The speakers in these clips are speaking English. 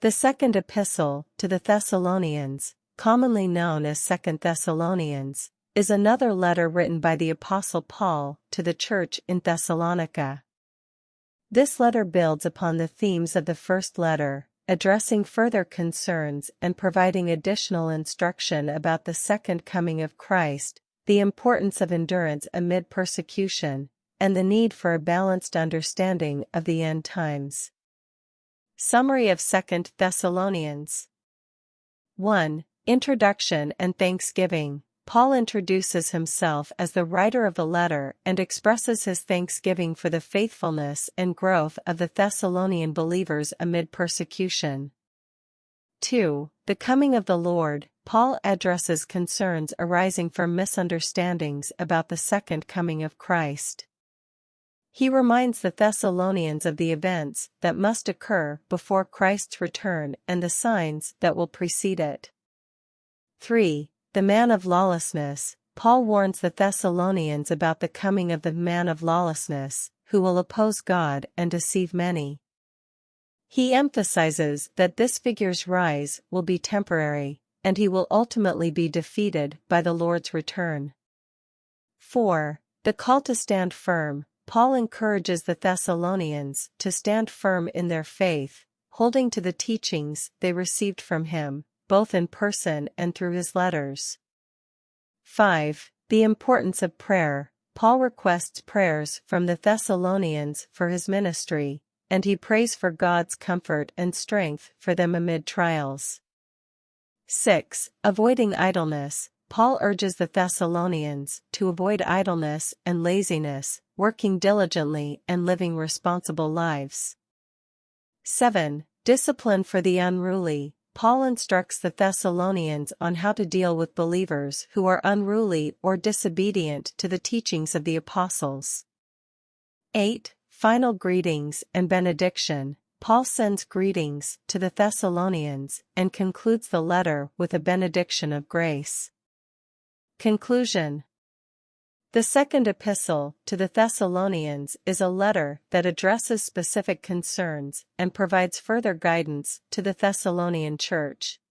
The second epistle to the Thessalonians, commonly known as 2 Thessalonians, is another letter written by the Apostle Paul to the church in Thessalonica. This letter builds upon the themes of the first letter, addressing further concerns and providing additional instruction about the second coming of Christ, the importance of endurance amid persecution, and the need for a balanced understanding of the end times. Summary of 2 Thessalonians 1. Introduction and Thanksgiving. Paul introduces himself as the writer of the letter and expresses his thanksgiving for the faithfulness and growth of the Thessalonian believers amid persecution. 2. The coming of the Lord. Paul addresses concerns arising from misunderstandings about the second coming of Christ. He reminds the Thessalonians of the events that must occur before Christ's return and the signs that will precede it. 3. The man of lawlessness. Paul warns the Thessalonians about the coming of the man of lawlessness, who will oppose God and deceive many. He emphasizes that this figure's rise will be temporary, and he will ultimately be defeated by the Lord's return. 4. The call to stand firm. Paul encourages the Thessalonians to stand firm in their faith, holding to the teachings they received from him, both in person and through his letters. 5. The importance of prayer. Paul requests prayers from the Thessalonians for his ministry, and he prays for God's comfort and strength for them amid trials. 6. Avoiding idleness. Paul urges the Thessalonians to avoid idleness and laziness, working diligently and living responsible lives. 7. Discipline for the unruly. Paul instructs the Thessalonians on how to deal with believers who are unruly or disobedient to the teachings of the apostles. 8. Final greetings and benediction. Paul sends greetings to the Thessalonians and concludes the letter with a benediction of grace. Conclusion. The second epistle to the Thessalonians is a letter that addresses specific concerns and provides further guidance to the Thessalonian church.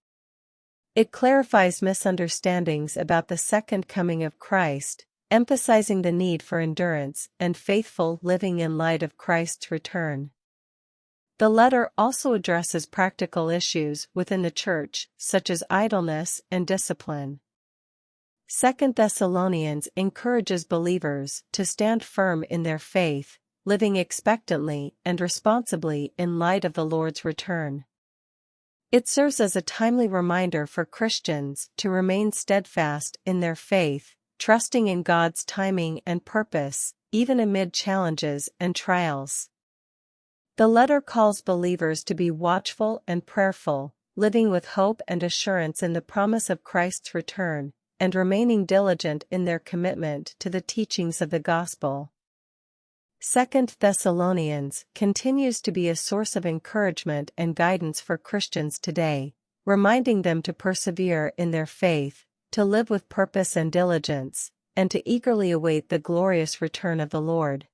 It clarifies misunderstandings about the second coming of Christ, emphasizing the need for endurance and faithful living in light of Christ's return. The letter also addresses practical issues within the church, such as idleness and discipline. 2 Thessalonians encourages believers to stand firm in their faith, living expectantly and responsibly in light of the Lord's return. It serves as a timely reminder for Christians to remain steadfast in their faith, trusting in God's timing and purpose, even amid challenges and trials. The letter calls believers to be watchful and prayerful, living with hope and assurance in the promise of Christ's return, and remaining diligent in their commitment to the teachings of the gospel. 2 Thessalonians continues to be a source of encouragement and guidance for Christians today, reminding them to persevere in their faith, to live with purpose and diligence, and to eagerly await the glorious return of the Lord.